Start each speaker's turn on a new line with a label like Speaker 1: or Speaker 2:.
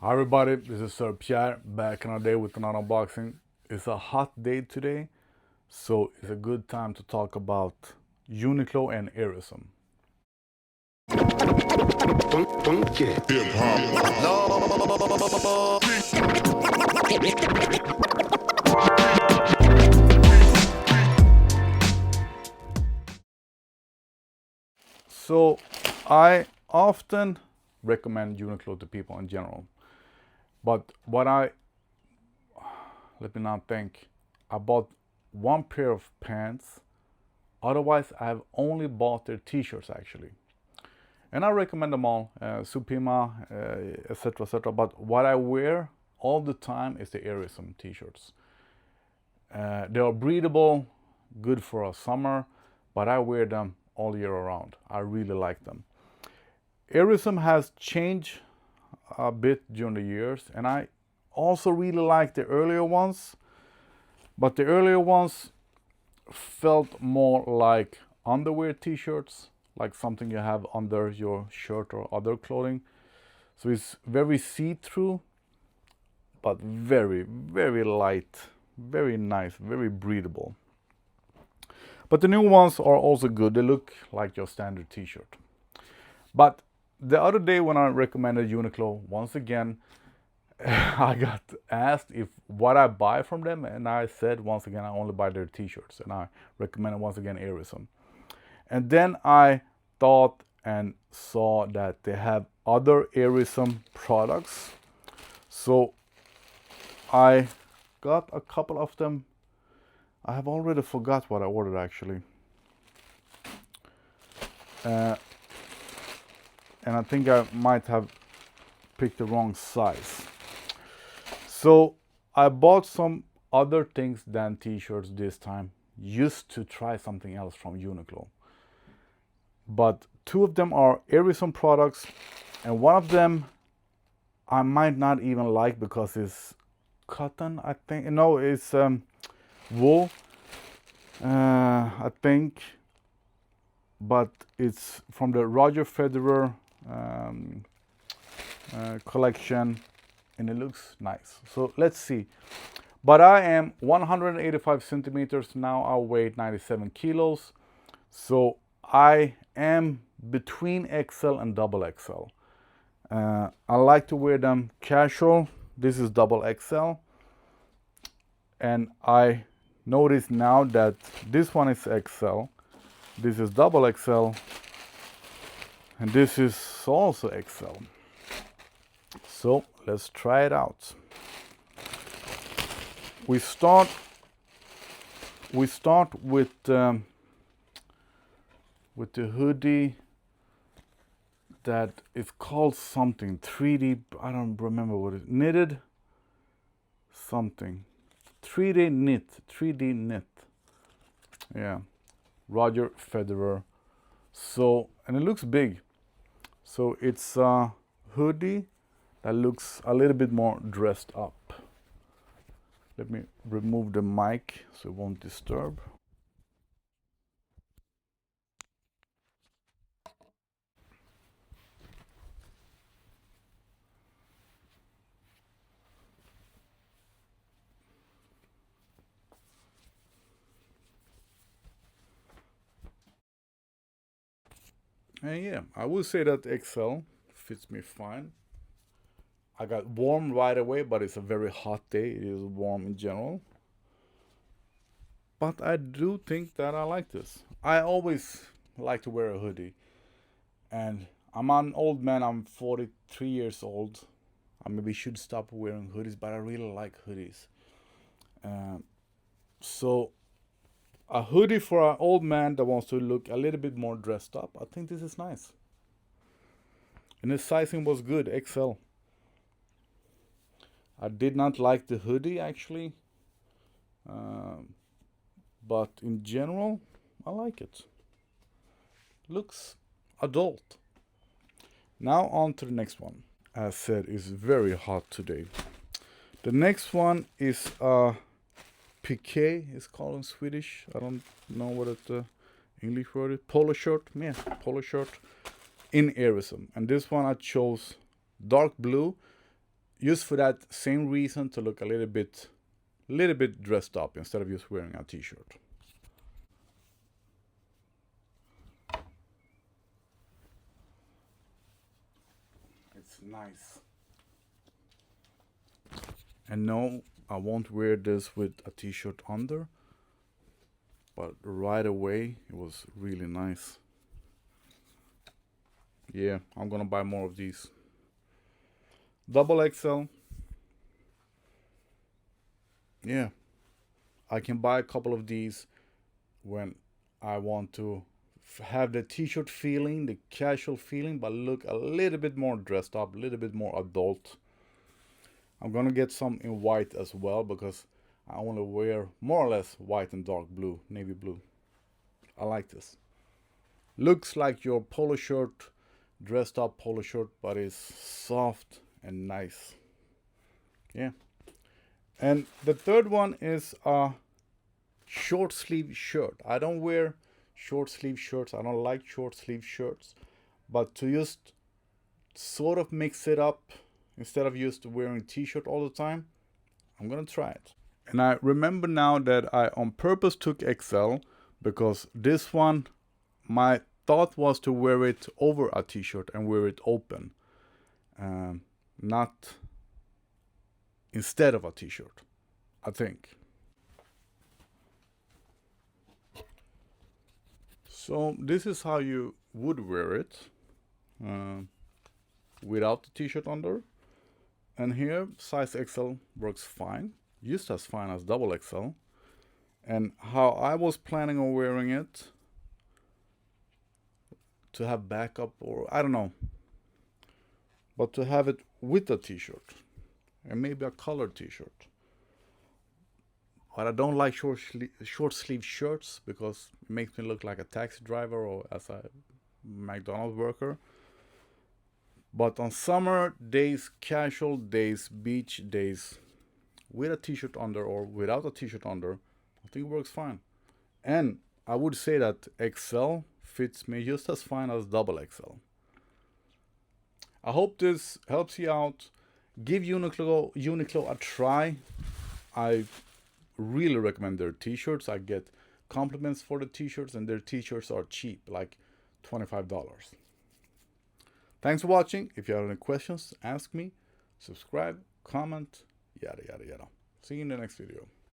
Speaker 1: Hi everybody, this is Sir Pierre back in our day with another unboxing. It's a hot day today, so it's a good time to talk about UNIQLO and AIRism. So I often recommend UNIQLO to people in general, but let me now think, I bought one pair of pants. Otherwise, I've only bought their t-shirts actually. And I recommend them all, Supima, etc., etc. But what I wear all the time is the AIRism t-shirts. They are breathable, good for a summer, but I wear them all year around. I really like them. AIRism has changed a bit during the years, and I also really like the earlier ones. But the earlier ones felt more like underwear t-shirts, like something you have under your shirt or other clothing. So it's very see-through, but very, very light, very nice, very breathable. But the new ones are also good. They look like your standard t-shirt. But the other day when I recommended UNIQLO, once again, I got asked if what I buy from them, and I said once again I only buy their t-shirts, and I recommended once again AIRism. And then I thought and saw that they have other AIRism products. So I got a couple of them. I have already forgot what I ordered actually. And I think I might have picked the wrong size. So I bought some other things than t-shirts this time, just to try something else from UNIQLO. But two of them are AIRism products, and one of them I might not even like because it's cotton, I think. No, it's wool, I think. But it's from the Roger Federer collection, and it looks nice. So let's see. But I am 185 centimeters now. I weigh 97 kilos. So I am between XL and double XL. I like to wear them casual. This is double XL. And I notice now that this one is XL. This is double XL. And this is also XL. So let's try it out. We start with the hoodie that is called something 3D. I don't remember what it is. Knitted something. 3D knit. Yeah, Roger Federer. So, and it looks big. So it's a hoodie that looks a little bit more dressed up. Let me remove the mic so it won't disturb. And yeah, I would say that XL fits me fine. I got warm right away, but it's a very hot day. It is warm in general. But I do think that I like this. I always like to wear a hoodie. And I'm an old man, I'm 43 years old. I maybe should stop wearing hoodies, but I really like hoodies. So a hoodie for an old man that wants to look a little bit more dressed up, I think this is nice. And the sizing was good, XL. I did not like the hoodie actually, but in general, I like it. Looks adult. Now on to the next one. As said, it's very hot today. The next one is Piqué, is called in Swedish. I don't know what it English word is. Polo shirt, yeah, polo shirt in AIRism. And this one I chose dark blue. just for that same reason, to look a little bit dressed up instead of just wearing a t-shirt. It's nice. And no, I won't wear this with a t-shirt under, but right away it was really nice. Yeah, I'm gonna buy more of these. Double XL. Yeah, I can buy a couple of these when I want to have the t-shirt feeling, the casual feeling, but look a little bit more dressed up, a little bit more adult. I'm gonna get some in white as well because I want to wear more or less white and dark blue, navy blue. I like this. Looks like your polo shirt, dressed up polo shirt, but it's soft and nice. Yeah. And the third one is a short sleeve shirt. I don't wear short sleeve shirts. I don't like short sleeve shirts. But to just sort of mix it up, instead of just wearing t-shirt all the time, I'm gonna try it. And I remember now that I on purpose took XL because this one, my thought was to wear it over a t-shirt and wear it open, not instead of a t-shirt, I think. So this is how you would wear it without the t-shirt under. And here, size XL works fine, just as fine as double XL. And how I was planning on wearing it, to have backup, or I don't know, but to have it with a t-shirt and maybe a colored t-shirt. But I don't like short sleeve shirts because it makes me look like a taxi driver or as a McDonald's worker. But on summer days, casual days, beach days, with a t-shirt under or without a t-shirt under, I think it works fine. And I would say that XL fits me just as fine as double XL. I hope this helps you out. Give UNIQLO a try. I really recommend their t-shirts. I get compliments for the t-shirts, and their t-shirts are cheap, like $25. Thanks for watching. If you have any questions, ask me. Subscribe, comment, yada yada yada. See you in the next video.